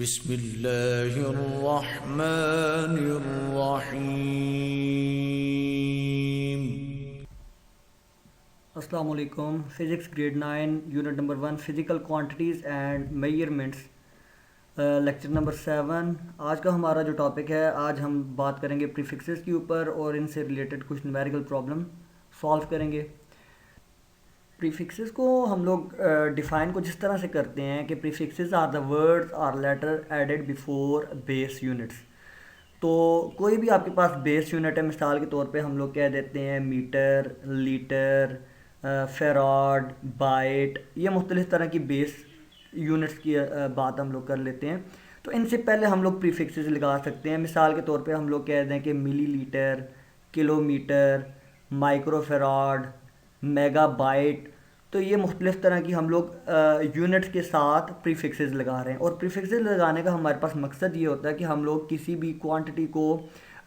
बिस्मिल्लाहिर्रहमानिर्रहीम। अस्सलामुअलैकुम। Physics grade 9 unit number 1 physical quantities and measurements, lecture number 7। आज का हमारा जो टॉपिक है, आज हम बात करेंगे प्रीफिक्सेस के ऊपर और इनसे रिलेटेड कुछ न्यूमेरिकल प्रॉब्लम सॉल्व करेंगे। प्रीफिक्सेस को हम लोग डिफ़ाइन कुछ इस तरह से करते हैं कि prefixes are the words are letter added before base units. तो कोई भी आपके पास बेस यूनिट है, मिसाल के तौर पे हम लोग कह देते हैं मीटर, लीटर, फेराड, बाइट, ये मुख्तलिफ़ तरह की बेस यूनिट्स की बात हम लोग कर लेते हैं। तो इनसे पहले हम लोग प्रीफिक्सेस लगा सकते हैं। मिसाल के तौर पे हम लोग कह दें कि मिली लीटर, किलोमीटर, माइक्रोफेराड, मेगाबाइट। तो ये मुख्तलिफ़ तरह की हम लोग यूनिट्स के साथ प्रीफिक्सेस लगा रहे हैं। और प्रीफिक्सेस लगाने का हमारे पास मकसद ये होता है कि हम लोग किसी भी क्वांटिटी को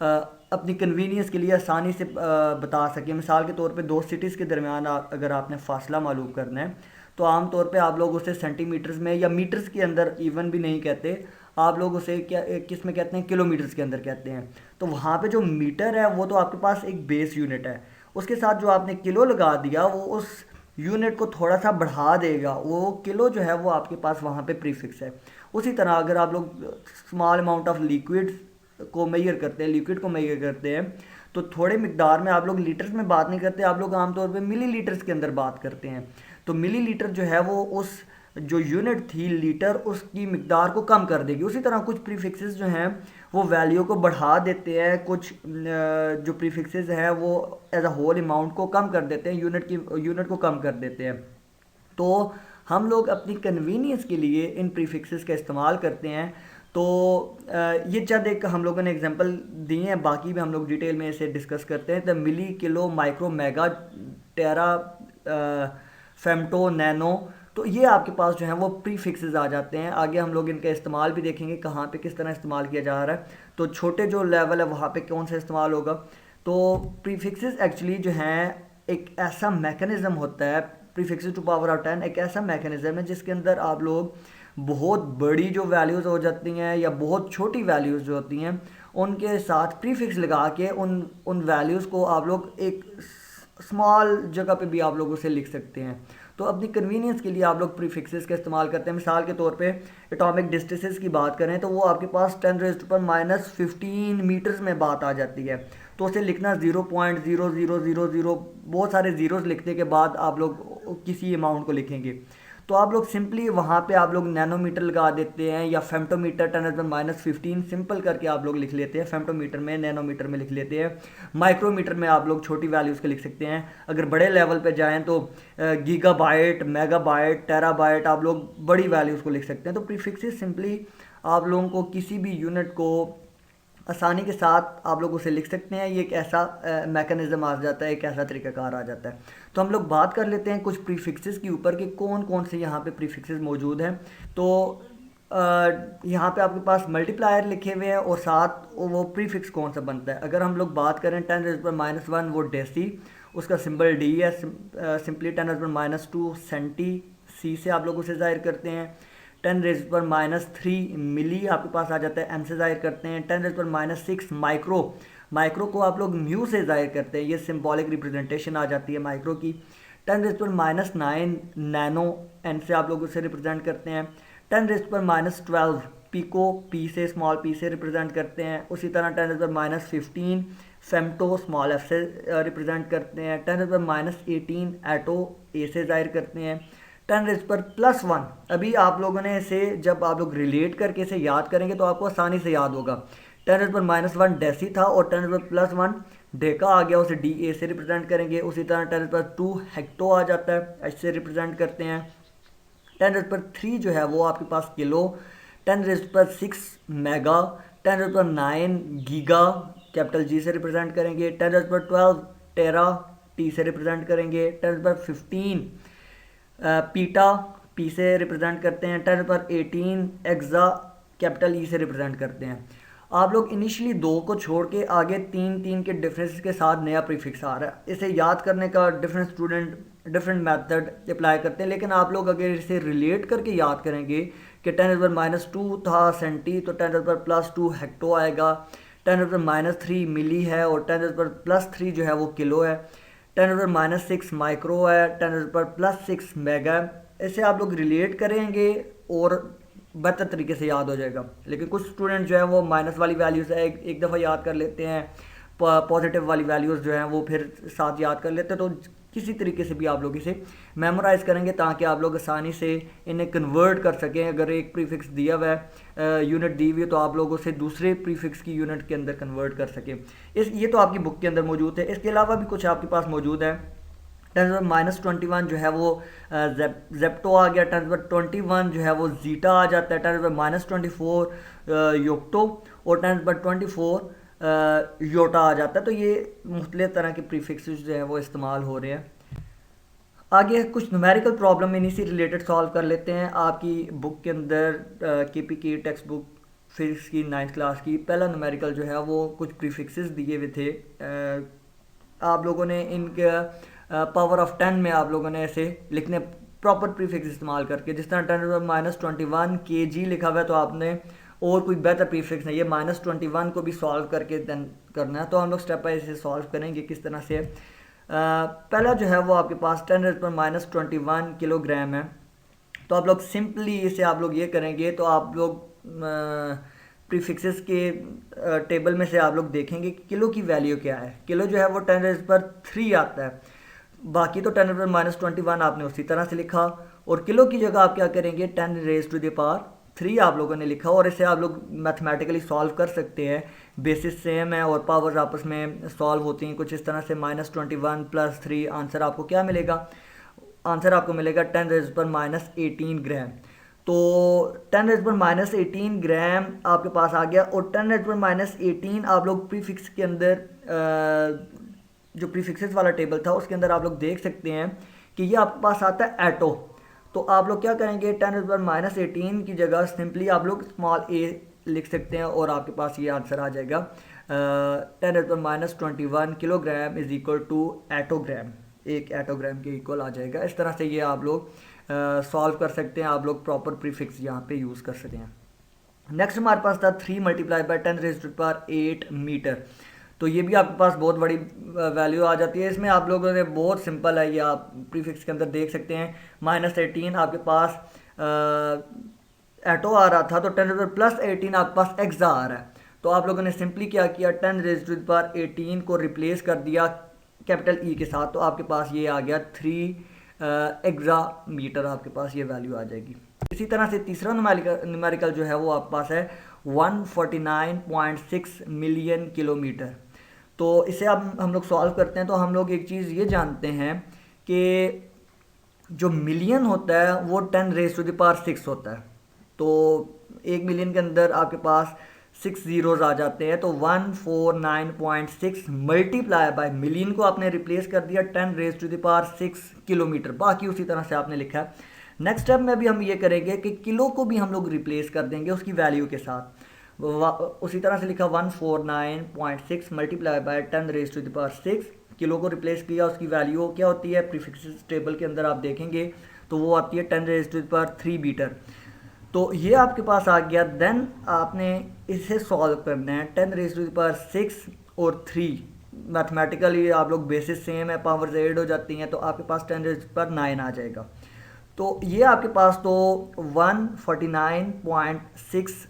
अपनी कन्वीनियंस के लिए आसानी से बता सकें। मिसाल के तौर पे दो सिटीज़ के दरमियान अगर आपने फ़ासला मालूम करना है, तो आम तौर पे आप लोग उसे सेंटीमीटर्स में या मीटर्स के अंदर इवन भी नहीं कहते, आप लोग उसे क्या किस में कहते हैं, किलोमीटर्स के अंदर कहते हैं। तो वहाँ पे जो मीटर है वो तो आपके पास एक बेस यूनिट है, उसके साथ जो आपने किलो लगा दिया वो उस यूनिट को थोड़ा सा बढ़ा देगा। वो किलो जो है वो आपके पास वहाँ पे प्रीफिक्स है। उसी तरह अगर आप लोग स्मॉल अमाउंट ऑफ लिक्विड को मेजर करते हैं, लिक्विड को मेजर करते हैं, तो थोड़े मिकदार में आप लोग लीटर्स में बात नहीं करते, आप लोग आमतौर पे मिली लीटर्स के अंदर बात करते हैं। तो मिली लीटर जो है वो उस जो यूनिट थी लीटर, उसकी मिकदार को कम कर देगी। उसी तरह कुछ प्रीफिक्सेस जो हैं वो वैल्यू को बढ़ा देते हैं, कुछ जो प्रीफिक्सेस हैं वो एज अ होल अमाउंट को कम कर देते हैं, यूनिट को कम कर देते हैं। तो हम लोग अपनी कन्वीनियंस के लिए इन प्रीफिक्सेस का इस्तेमाल करते हैं। तो ये चंद एक हम लोगों ने एग्जांपल दिए हैं, बाकी भी हम लोग डिटेल में इसे डिस्कस करते हैं। The milli, kilo, micro, mega, tera, femto, nano, तो ये आपके पास जो है वो प्रीफिक्सेस आ जाते हैं। आगे हम लोग इनका इस्तेमाल भी देखेंगे, कहाँ पे किस तरह इस्तेमाल किया जा रहा है। तो छोटे जो लेवल है वहाँ पे कौन सा इस्तेमाल होगा। तो प्रीफिक्सेस एक्चुअली जो हैं एक ऐसा मैकेनिज़्म होता है, प्रीफिक्सेस टू पावर ऑफ 10 एक ऐसा मैकेनिज़्म है जिसके अंदर आप लोग बहुत बड़ी जो वैल्यूज़ हो जाती हैं या बहुत छोटी वैल्यूज़ जो होती हैं उनके साथ प्रीफिक्स लगा के उन वैल्यूज़ को आप लोग एक स्मॉल जगह पे भी आप लोग उसे लिख सकते हैं। तो अपनी कन्वीनियंस के लिए आप लोग प्रीफिक्सेस का इस्तेमाल करते हैं। मिसाल के तौर पे एटॉमिक डिस्टेंसेस की बात करें तो वो आपके पास 10⁻⁻15 मीटर्स में बात आ जाती है। तो उसे लिखना 0.0000, बहुत सारे ज़ीरोज़ लिखने के बाद आप लोग किसी अमाउंट को लिखेंगे। तो आप लोग सिंपली वहाँ पे आप लोग नैनोमीटर लगा देते हैं या फेम्टोमीटर 10⁻⁻15 सिंपल करके आप लोग लिख लेते हैं। फेम्टोमीटर में, नैनोमीटर में लिख लेते हैं। माइक्रोमीटर में आप लोग छोटी वैल्यूज़ को लिख सकते हैं। अगर बड़े लेवल पे जाएं तो गीगाबाइट, मेगाबाइट, टेराबाइट, आप लोग बड़ी वैल्यूज़ को लिख सकते हैं। तो प्रीफिक्सेस सिंपली आप लोगों को किसी भी यूनिट को आसानी के साथ आप लोग उसे लिख सकते हैं। ये एक ऐसा मैकेनिज़्म आ जाता है, एक ऐसा तरीक़ाकार आ जाता है। तो हम लोग बात कर लेते हैं कुछ प्रीफिक्सेस के ऊपर कि कौन कौन से यहाँ पे प्रीफिक्सेस मौजूद हैं। तो यहाँ पे आपके पास मल्टीप्लायर लिखे हुए हैं और साथ वो प्रीफिक्स कौन सा बनता है। अगर हम लोग बात करें 10⁻⁻1 वो डेसी, उसका सिंबल डी है। सिंपली 10⁻⁻2 सेंटी, सी से आप लोग उसे ज़ाहिर करते हैं। 10⁻³ मिली आपके पास आ जाता है, एम से ज़ाहिर करते हैं। 10⁻�6 माइक्रो, माइक्रो को आप लोग म्यू से ज़ाहिर करते हैं, ये सिंबॉलिक रिप्रेजेंटेशन आ जाती है माइक्रो की। 10⁻⁹ नैनो, एन से आप लोग उसे रिप्रेजेंट करते हैं। 10⁻12 पीको, पी से, स्मॉल पी से रिप्रेजेंट करते हैं। उसी तरह 10⁻15 फेम्टो, स्मॉल एफ से रिप्रेजेंट करते हैं। 10⁻18 एटो, ए से ज़ाहिर करते हैं। 10⁻+1, अभी आप लोगों ने इसे जब आप लोग रिलेट करके इसे याद करेंगे तो आपको आसानी से याद होगा। 10⁻⁻1 डेसी था और 10⁻+1 डेका आ गया, उसे डी ए से रिप्रेजेंट करेंगे। उसी तरह 10⁻2 हेक्टो आ जाता है, एच से रिप्रेजेंट करते हैं। 10⁻3 जो है वो आपके पास kilo. 10⁻6 mega. 10⁻9 giga, capital G से रिप्रेजेंट करेंगे। 10⁻12 टेरा, टी से रिप्रेजेंट करेंगे। 10⁻15 पीटा, पी से रिप्रेजेंट करते हैं। 10⁻18 एक्सा, कैपिटल ई से रिप्रेजेंट करते हैं। आप लोग इनिशियली दो को छोड़ के आगे तीन तीन के डिफरेंस के साथ नया प्रीफिक्स आ रहा है। इसे याद करने का different student different method apply करते हैं, लेकिन आप लोग अगर इसे रिलेट करके याद करेंगे कि 10⁻⁻2 था सेंटी, तो 10⁻+2 हेक्टो आएगा। 10⁻⁻3 मिली है और 10⁻+3 जो है वो किलो है। 10⁻⁻6 माइक्रो है। 10⁻+6 मेगा है। ऐसे आप लोग रिलेट करेंगे और बेहतर तरीके से याद हो जाएगा। लेकिन कुछ स्टूडेंट जो है वो माइनस वाली वैल्यूज़ है एक दफ़ा याद कर लेते हैं, पॉजिटिव वाली वैल्यूज़ जो हैं वो फिर साथ याद कर लेते हैं। तो किसी तरीके से भी आप लोग इसे मेमोराइज़ करेंगे ताकि आप लोग आसानी से इन्हें कन्वर्ट कर सकें। अगर एक प्रीफिक्स दिया हुआ है, यूनिट दी हुई है, तो आप लोग उसे दूसरे प्रीफिक्स की यूनिट के अंदर कन्वर्ट कर सकें। ये तो आपकी बुक के अंदर मौजूद है। इसके अलावा भी कुछ आपके पास मौजूद है। 10⁻21 जो है वो जेप्टो आ गया। 10⁻21 जो है वो जीटा आ जाता है। 10⁻24 योक्टो और 10⁻24 योटा आ जाता है। तो ये मुख्तलिफ तरह के प्रीफिक्सेस जो है वो इस्तेमाल हो रहे हैं। आगे कुछ न्यूमेरिकल प्रॉब्लम इन्हीं से रिलेटेड सॉल्व कर लेते हैं। आपकी बुक के अंदर केपी की टेक्स्ट बुक फिजिक्स की 9th क्लास की पहला न्यूमेरिकल जो है वो कुछ प्रीफिक्सेस दिए हुए थे। आप लोगों ने इनके पावर ऑफ 10 में आप लोगों ने ऐसे लिखने प्रॉपर प्रीफिक्स इस्तेमाल करके, जिस तरह 10⁻21 kg लिखा हुआ है तो आपने और कोई बेहतर प्रीफिक्स नहीं, ये -21 को भी सॉल्व करके देन करना है। तो हम लोग स्टेप बाय इसे सॉल्व करेंगे किस तरह से। पहला जो है वो आपके पास 10⁻21 किलोग्राम है। तो आप लोग सिंपली इसे आप लोग ये करेंगे तो आप लोग प्रीफिक्सेस के टेबल में से आप लोग देखेंगे कि किलो की वैल्यू क्या है। किलो जो है वो 10⁻3 आता है। बाकी तो 10⁻21 आपने उसी तरह से लिखा और किलो की जगह आप क्या करेंगे 10⁻³ आप लोगों ने लिखा और इसे आप लोग मैथमेटिकली सॉल्व कर सकते हैं। बेसिस सेम है और पावर्स आपस में सॉल्व होती हैं कुछ इस तरह से। -21 + 3 आंसर आपको क्या मिलेगा? आंसर आपको मिलेगा 10⁻18 ग्राम। तो 10⁻18 ग्राम आपके पास आ गया और 10⁻18 आप लोग प्रीफिक्स के अंदर जो प्रीफिक्सेस वाला टेबल था उसके अंदर आप लोग देख सकते हैं कि ये आपके पास आता है एटो। तो आप लोग क्या करेंगे 10⁻18 की जगह सिंपली आप लोग स्मॉल a लिख सकते हैं और आपके पास ये आंसर आ जाएगा 10⁻21 किलोग्राम इज इक्वल टू एटोग्राम। एक एटोग्राम के इक्वल आ जाएगा। इस तरह से ये आप लोग सॉल्व कर सकते हैं। आप लोग प्रॉपर प्रीफिक्स यहाँ पे यूज़ कर सकते हैं। नेक्स्ट हमारे पास था 3 × 10⁸ मीटर। तो ये भी आपके पास बहुत बड़ी वैल्यू आ जाती है। इसमें आप लोगों ने बहुत सिंपल है, ये आप प्रीफिक्स के अंदर देख सकते हैं। -18 आपके पास एटो आ रहा था तो 10⁻+18 आपके पास एक्सा आ रहा है। तो आप लोगों ने सिंपली क्या किया 10⁻18 को रिप्लेस कर दिया कैपिटल ई के साथ। तो आपके पास ये आ गया 3 एक्सा मीटर, आपके पास ये वैल्यू आ जाएगी। इसी तरह से तीसरा न्यूमेरिकल जो है वो आपके पास है 149.6 मिलियन किलोमीटर। तो इसे अब हम लोग सॉल्व करते हैं तो हम लोग एक चीज़ ये जानते हैं कि जो मिलियन होता है वो 10⁻6 होता है। तो 1 मिलियन के अंदर आपके पास 6 ज़ीरोज़ आ जाते हैं। तो 149.6 मल्टीप्लाई बाय मिलियन को आपने रिप्लेस कर दिया 10⁻6 किलोमीटर। बाकी उसी तरह से आपने लिखा है। नेक्स्ट स्टेप में भी हम ये करेंगे कि किलो को भी हम लोग रिप्लेस कर देंगे उसकी वैल्यू के साथ। उसी तरह से लिखा 149.6 मल्टीप्लाई बाय 10⁻6 किलो को रिप्लेस किया। उसकी वैल्यू क्या होती है प्रीफिक्सेस टेबल के अंदर आप देखेंगे तो वो आती है 10⁻3 मीटर। तो ये आपके पास आ गया। देन आपने इसे सॉल्व करना है 10⁻6 और 3 मैथमेटिकली आप लोग बेसिस सेम है, पावर्स ऐड हो जाती हैं तो आपके पास 10⁻9 आ जाएगा। तो ये आपके पास तो 149.6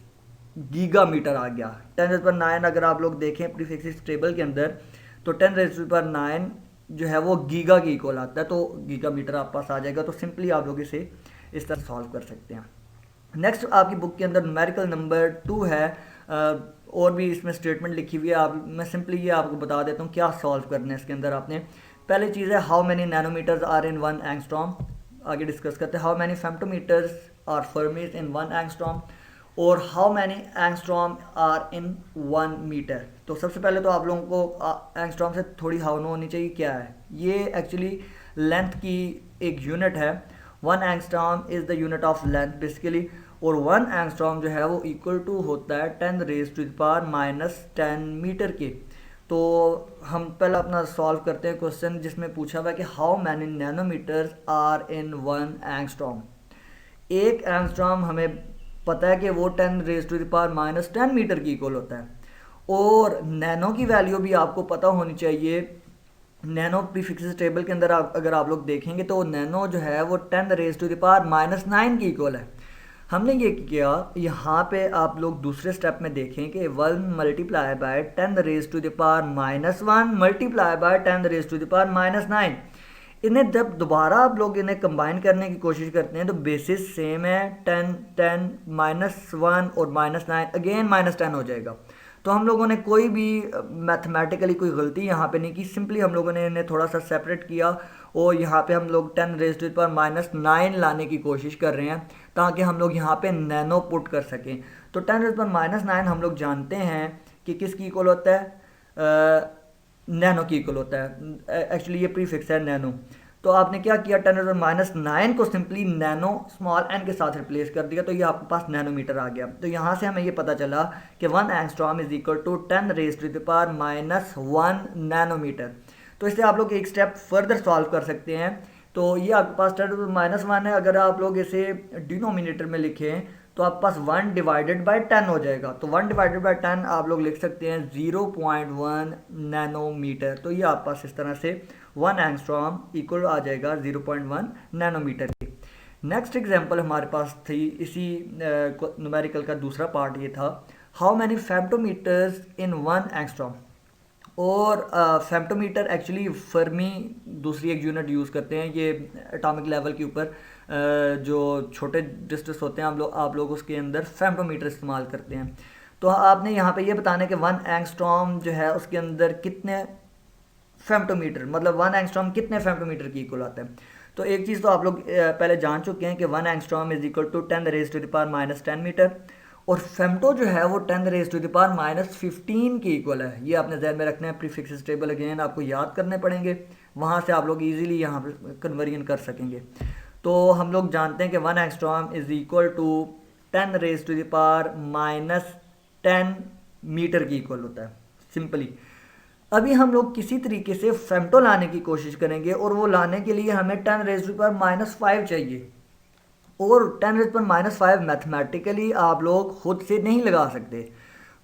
गीगा मीटर आ गया। 10⁻9 अगर आप लोग देखें प्रीफिक्सेस टेबल के अंदर तो 10⁻9 जो है वो गीगा के इक्वल आता है। तो गीगा मीटर आपके पास आ जाएगा। तो सिंपली आप लोग इसे इस तरह सॉल्व कर सकते हैं। नेक्स्ट आपकी बुक के अंदर न्यूमेरिकल नंबर 2 है। और भी इसमें स्टेटमेंट लिखी हुई है। मैं सिंपली ये आपको बता देता हूँ क्या सॉल्व करना है इसके अंदर। आपने पहली चीज़ है how many nanometres are in 1 angstrom. आगे डिस्कस करते हैं how many femtometres are fermis in 1 angstrom और how many angstrom are in 1 metre. तो सबसे पहले तो आप लोगों को एंगस्ट्रॉम से थोड़ी हाउनो होनी चाहिए क्या है। ये एक्चुअली लेंथ की एक यूनिट है। 1 angstrom is the unit of length basically. और 1 एंगस्ट्रॉम जो है वो इक्वल टू होता है 10⁻⁻10 मीटर के। तो हम पहले अपना सॉल्व करते हैं क्वेश्चन जिसमें पूछा हुआ है कि how many nanometres are in 1 angstrom. 1 angstrom हमें पता है कि वो 10 raise to the power minus 10 metre की इक्वल होता है। और नैनो की वैल्यू भी आपको पता होनी चाहिए। नैनो प्रीफिक्सेस टेबल के अंदर अगर आप लोग देखेंगे तो नैनो जो है वो 10 raise to the power minus 9 की इक्वल है। हमने ये किया, यहाँ पे आप लोग दूसरे स्टेप में देखें कि 1 multiply by 10 raise to the power minus 1 multiply by 10 raise to the power minus 9। इन्हें जब दोबारा आप लोग इन्हें कंबाइन करने की कोशिश करते हैं तो बेसिस सेम है, 10 10 -1 और -9 अगेन -10 हो जाएगा। तो हम लोगों ने कोई भी मैथमेटिकली कोई गलती यहाँ पे नहीं की, सिंपली हम लोगों ने इन्हें थोड़ा सा सेपरेट किया और यहाँ पे हम लोग 10 रेज़ टू द पावर -9 लाने की कोशिश कर रहे हैं ताकि हम लोग यहाँ पे नैनो पुट कर सकें। तो 10 रेज़ टू द पावर -9 हम लोग जानते हैं कि किसकी इक्वल होता है, नैनो की इक्वल होता है। एक्चुअली ये प्रीफिक्स है नैनो। तो आपने क्या किया, 10 रेज़ टू द पावर -9 को सिंपली नैनो स्मॉल n के साथ रिप्लेस कर दिया, तो ये आपके पास नैनोमीटर आ गया। तो यहाँ से हमें ये पता चला कि 1 angstrom is equal to 10 raise to the power -1 nanometre. तो इससे आप लोग एक स्टेप फर्दर सॉल्व कर सकते हैं। तो ये आपके पास 10 टू द -1 है। अगर आप लोग इसे डिनोमिनेटर में लिखें तो आपके पास 1 डिवाइडेड बाय 10 हो जाएगा। तो 1 डिवाइडेड बाय 10 आप लोग लिख सकते हैं 0.1 नैनोमीटर। तो ये आपके पास इस तरह से 1 एंगस्ट्रॉम इक्वल आ जाएगा 0.1 नैनोमीटर के। नेक्स्ट एग्जांपल हमारे पास थी, इसी न्यूमेरिकल का दूसरा पार्ट ये था, हाउ मैनी फेम्टोमीटर्स इन 1 एंगस्ट्रॉम। और फेम्टोमीटर एक्चुअली फर्मी दूसरी एक यूनिट यूज़ करते हैं, ये एटॉमिक लेवल के ऊपर जो छोटे डिस्टेंस होते हैं आप लोग उसके अंदर फेम्टोमीटर इस्तेमाल करते हैं। तो आपने यहाँ पे ये बताना है कि 1 एंगस्ट्रॉम जो है उसके अंदर कितने फेम्टोमीटर, मतलब 1 एंगस्ट्रॉम कितने फेम्टोमीटर की इक्वल आता है। तो एक चीज़ तो आप लोग पहले जान चुके हैं कि 1 angstrom is equal to 10 raise to the power -10 metre, और फेम्टो जो है वो 10 रेज़ टू द पावर -15 की इक्वल है। ये आपने ध्यान में रखना है। प्रीफिक्सेस टेबल अगेन आपको याद करने पड़ेंगे, वहाँ से आप लोग इजीली यहाँ पे कन्वर्जन कर सकेंगे। तो हम लोग जानते हैं कि 1 angstrom is equal to 10 raise to the power -10 metre की इक्वल होता है सिंपली। अभी हम लोग किसी तरीके से फेम्टो लाने की कोशिश करेंगे और वो लाने के लिए हमें 10 रेज़ टू द पावर -5 चाहिए, और 10 raise to the power -5 mathematically आप लोग खुद से नहीं लगा सकते।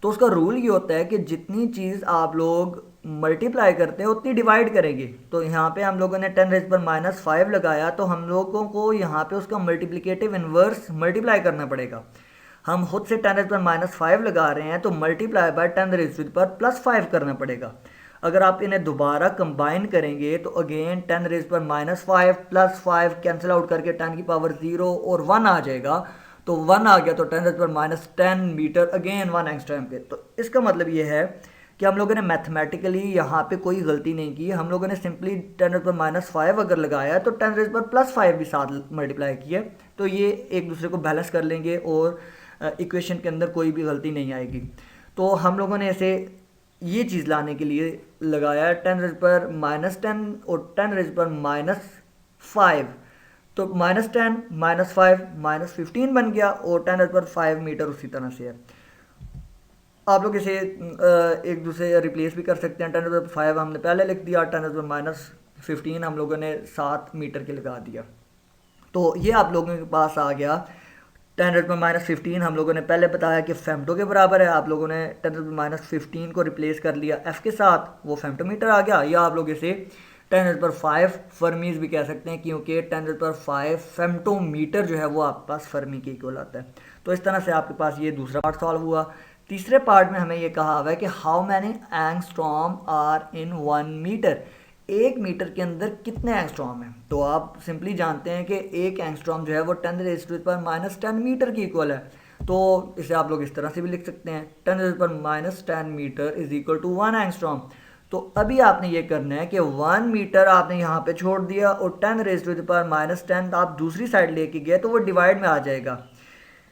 तो उसका रूल ये होता है कि जितनी चीज़ आप लोग मल्टीप्लाई करते हैं उतनी डिवाइड करेंगे। तो यहाँ पे हम लोगों ने 10 रेज़ टू द पावर -5 लगाया, तो हम लोगों को यहाँ पे उसका मल्टीप्लिकेटिव इन्वर्स मल्टीप्लाई करना पड़ेगा। हम खुद से 10 रेज़ टू द पावर -5 लगा रहे हैं तो multiply by 10 raise to the power +5 करना पड़ेगा। अगर आप इन्हें दोबारा कंबाइन करेंगे तो again 10 raise to the power -5 +5 cancel out करके 10 की पावर 0 और 1 आ जाएगा। तो 1 आ गया तो 10 raise to the power -10 metre again 1 angstrom पे। तो इसका मतलब ये है कि हम लोगों ने मैथमेटिकली यहाँ पे कोई गलती नहीं की। हम लोगों ने simply 10 raise to the power -5 अगर लगाया है तो 10 रेज़ टू द पावर +5 भी साथ मल्टीप्लाई किया, तो ये एक दूसरे को बैलेंस कर लेंगे और इक्वेशन के अंदर कोई भी गलती नहीं आएगी। तो हम लोगों ने इसे ये चीज़ लाने के लिए लगाया 10 रेज़ पर -10 और 10 रेज़ पर -5, तो -10 -5 -15 बन गया और 10 रेज़ पर 5 मीटर उसी तरह से है। आप लोग इसे एक दूसरे रिप्लेस भी कर सकते हैं। 10 रेज़ पर 5 हमने पहले लिख दिया, 10 रेज़ पर -15 हम लोगों ने 7 मीटर के लगा दिया। तो ये आप लोगों के पास आ गया 10 रेज़ पर -15 हम लोगों ने पहले बताया कि फेम्टो के बराबर है। आप लोगों ने 10 रेज़ पर -15 को रिप्लेस कर लिया एफ के साथ, वो फेम्टोमीटर आ गया। या आप लोग इसे 10 रेज़ पर 5 फर्मीज भी कह सकते हैं, क्योंकि 10 रेज़ पर 5 फेम्टोमीटर जो है वो आपके पास फर्मी के इक्वल आता है। तो इस तरह से आपके पास ये दूसरा पार्ट सॉल्व हुआ। तीसरे पार्ट में हमें ये कहा हुआ है कि how many angstrom are in 1 metre, 1 metre के अंदर कितने एंगस्ट्रॉम हैं। तो आप सिंपली जानते हैं कि 1 एंगस्ट्रॉम जो है वो 10 raise to the power -10 metre की इक्वल है। तो इसे आप लोग इस तरह से भी लिख सकते हैं, 10 raise to the power -10 metre is equal to 1 angstrom. तो अभी आपने ये करना है कि 1 मीटर आपने यहाँ पे छोड़ दिया और 10 रेज़ टू द पावर -10 आप दूसरी साइड लेके गए तो वो डिवाइड में आ जाएगा,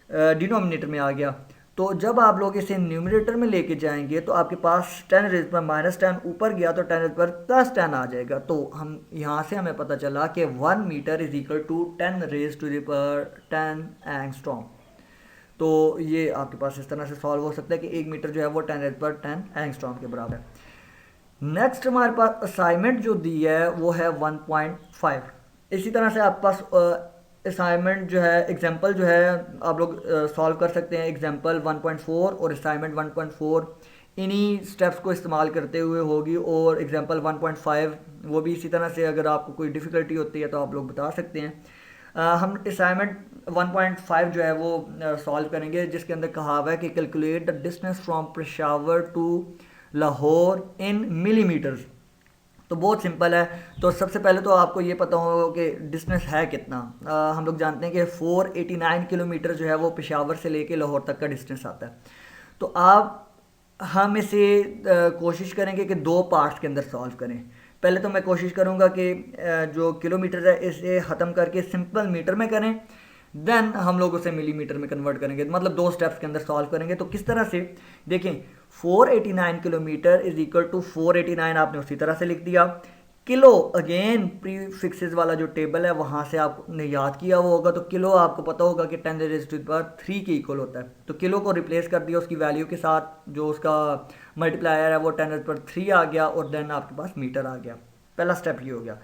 डिनोमिनेटर में आ गया। तो जब आप लोग इसे न्यूमरेटर में लेके जाएंगे तो आपके पास 10 रेज़ पर -10 ऊपर गया तो 10 रेज़ पर +10 आ जाएगा। तो हम यहाँ से हमें पता चला कि 1 metre is equal to 10 raise to the power 10 angstrom. तो ये आपके पास इस तरह से सॉल्व हो सकता है कि 1 मीटर जो है वो 10 रेज़ पर 10 एंगस्ट्रॉम के बराबर है। नेक्स्ट हमारे पास असाइनमेंट जो दी है वो है 1.5। इसी तरह से आपके पास असाइनमेंट जो है, एग्जांपल जो है आप लोग सॉल्व कर सकते हैं। एग्जांपल 1.4 और असाइनमेंट 1.4 इन्हीं स्टेप्स को इस्तेमाल करते हुए होगी, और एग्जांपल 1.5 वो भी इसी तरह से। अगर आपको कोई डिफ़िकल्टी होती है तो आप लोग बता सकते हैं। हम असाइनमेंट 1.5 जो है वो सॉल्व करेंगे, जिसके अंदर कहा हुआ है कि calculate the distance from Peshawar to Lahore in millimetres. तो बहुत सिंपल है। तो सबसे पहले तो आपको ये पता होगा कि डिस्टेंस है कितना। हम लोग जानते हैं कि 489 किलोमीटर जो है वो पेशावर से लेके लाहौर तक का डिस्टेंस आता है। तो हम इसे कोशिश करेंगे कि दो पार्ट्स के अंदर सॉल्व करें। पहले तो मैं कोशिश करूंगा कि जो किलोमीटर है इसे ख़त्म करके सिंपल मीटर में करें, देन हम लोग उसे मिलीमीटर में कन्वर्ट करेंगे। मतलब दो स्टेप्स के अंदर सॉल्व करेंगे। तो किस तरह से देखें, 489 किलोमीटर इज इक्वल टू 489 आपने उसी तरह से लिख दिया। किलो, अगेन प्रीफिक्सेस वाला जो टेबल है वहाँ से आपने याद किया वो होगा। तो किलो आपको पता होगा कि 10⁻³ के इक्वल होता है। तो किलो को रिप्लेस कर दिया उसकी वैल्यू के साथ, जो उसका मल्टीप्लायर है वो 10⁻³ आ गया, और देन आपके पास मीटर आ गया। पहला स्टेप ये हो गया।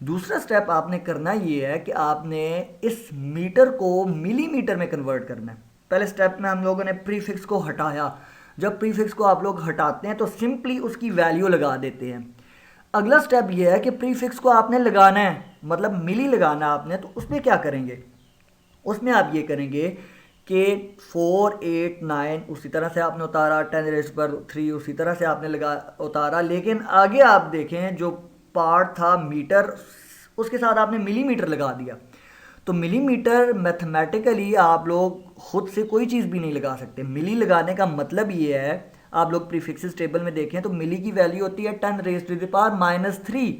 दूसरा स्टेप आपने करना ये है कि आपने इस मीटर को मिलीमीटर में कन्वर्ट करना है। पहले स्टेप में हम लोगों ने प्रीफिक्स को हटाया। जब प्रीफिक्स को आप लोग हटाते हैं तो सिंपली उसकी वैल्यू लगा देते हैं। अगला स्टेप ये है कि प्रीफिक्स को आपने लगाना है, मतलब मिली लगाना है आपने। तो उसमें क्या करेंगे, उसमें आप ये करेंगे कि 489 उसी तरह से आपने उतारा, 10⁻³ उसी तरह से आपने उतारा। लेकिन आगे आप देखें जो पार्ट था मीटर, उसके साथ आपने मिलीमीटर लगा दिया। तो मिलीमीटर मैथमेटिकली आप लोग खुद से कोई चीज़ भी नहीं लगा सकते। मिली लगाने का मतलब ये है, आप लोग प्रीफिक्सेस टेबल में देखें तो मिली की वैल्यू होती है 10⁻³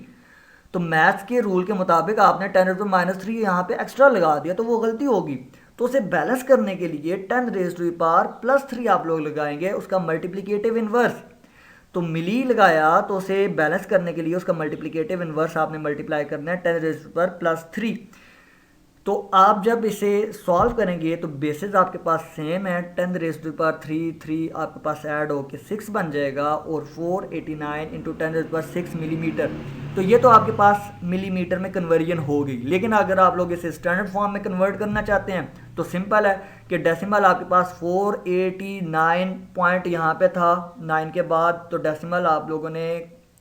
तो मैथ्स के रूल के मुताबिक आपने 10⁻³ यहाँ पे एक्स्ट्रा लगा दिया, तो वो गलती होगी। तो उसे बैलेंस करने के लिए 10⁻+3 आप लोग लगाएंगे, उसका मल्टीप्लिकेटिव इन्वर्स। तो मिली लगाया तो उसे बैलेंस करने के लिए उसका मल्टीप्लिकेटिव इन्वर्स आपने मल्टीप्लाई करना है 10⁻+3। तो आप जब इसे सॉल्व करेंगे तो बेसिस आपके पास सेम है, 10⁻³ आपके पास ऐड होके 6 बन जाएगा, और 489 इंटू 10⁻6 मिलीमीटर। तो ये तो आपके पास मिलीमीटर में कन्वर्जन हो गई। लेकिन अगर आप लोग इसे स्टैंडर्ड फॉर्म में कन्वर्ट करना चाहते हैं तो सिंपल है कि डेसिमल आपके पास 489 पॉइंट यहाँ पे था 9 के बाद, तो डेसिमल आप लोगों ने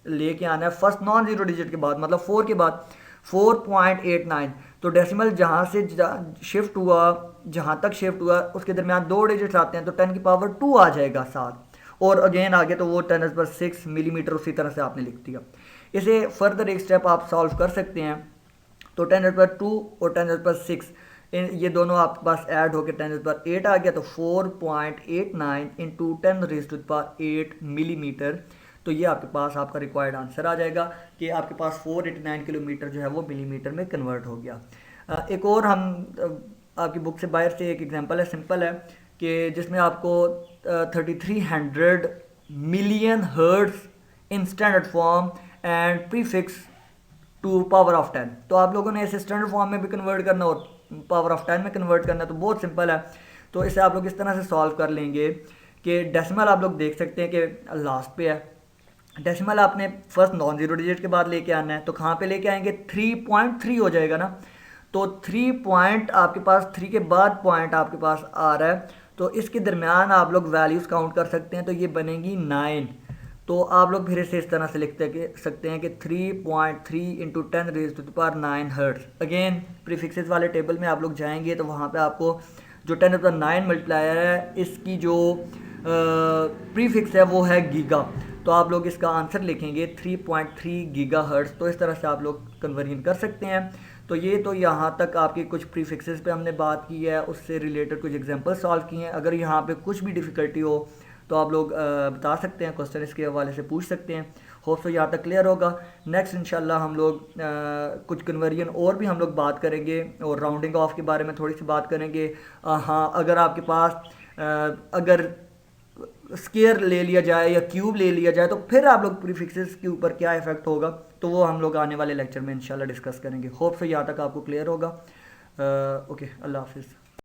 लेके आना है फर्स्ट नॉन जीरो डिजिट के बाद, मतलब 4 के बाद 4.89। तो डेसिमल जहाँ से शिफ्ट हुआ, जहाँ तक शिफ्ट हुआ उसके दरमियान 2 डिजिट्स आते हैं, तो 10⁻² आ जाएगा साथ, और अगेन आगे तो वो 10⁻6 मिलीमीटर उसी तरह से आपने लिख दिया। इसे फर्दर एक स्टेप आप सॉल्व कर सकते हैं। तो 10⁻² और 10⁻6 ये दोनों आपके पास ऐड होकर 10⁻8 आ गया। तो 4.89 इंटू 10⁻8 मिलीमीटर। तो ये आपके पास आपका रिक्वायर्ड आंसर आ जाएगा कि आपके पास 489 किलोमीटर जो है वो मिलीमीटर में कन्वर्ट हो गया। एक और हम आपकी बुक से बाहर से एक एग्जांपल है, सिंपल है, कि जिसमें आपको 3300 million hertz in standard form and prefix to power of 10। तो आप लोगों ने इसे स्टैंडर्ड फॉर्म में भी कन्वर्ट करना और पावर ऑफ 10 में कन्वर्ट करना, तो बहुत सिंपल है। तो इसे आप लोग इस तरह से सॉल्व कर लेंगे कि डेसिमल आप लोग देख सकते हैं कि लास्ट पे है। डेसिमल आपने फर्स्ट नॉन जीरो डिजिट के बाद लेके आना है, तो कहाँ पे लेके आएंगे, 3.3 हो जाएगा ना। तो 3 पॉइंट आपके पास, 3 के बाद पॉइंट आपके पास आ रहा है, तो इसके दरमियान आप लोग वैल्यूज़ काउंट कर सकते हैं, तो ये बनेगी 9। तो आप लोग फिर इसे इस तरह से लिख सकते हैं कि 3.3 इंटू 10⁻9 हर्ट्ज। अगेन प्रीफिक्सेस वाले टेबल में आप लोग जाएंगे तो वहाँ पे आपको जो 10⁻9 मल्टीप्लायर है, इसकी जो प्रीफिक्स है वो है गीगा। तो आप लोग इसका आंसर लिखेंगे 3.3 गीगा हर्ट्ज। तो इस तरह से आप लोग कन्वर्जन कर सकते हैं। तो ये तो यहाँ तक आपके कुछ प्रीफिक्सेस पे हमने बात की है, उससे रिलेटेड कुछ एग्जांपल सॉल्व किए हैं। अगर यहाँ पे कुछ भी डिफ़िकल्टी हो तो आप लोग बता सकते हैं, क्वेश्चन इसके हवाले से पूछ सकते हैं। होप सो यहाँ तक क्लियर होगा। नेक्स्ट इंशाल्लाह हम लोग कुछ कन्वर्जन और भी हम लोग बात करेंगे, और राउंडिंग ऑफ के बारे में थोड़ी सी बात करेंगे। हाँ, अगर आपके पास अगर स्केयर ले लिया जाए या क्यूब ले लिया जाए तो फिर आप लोग प्रीफिक्सेस के ऊपर क्या इफेक्ट होगा, तो वो हम लोग आने वाले लेक्चर में इंशाल्लाह डिस्कस करेंगे। होप सो यहाँ तक आपको क्लियर होगा। ओके, अल्लाह हाफिज़।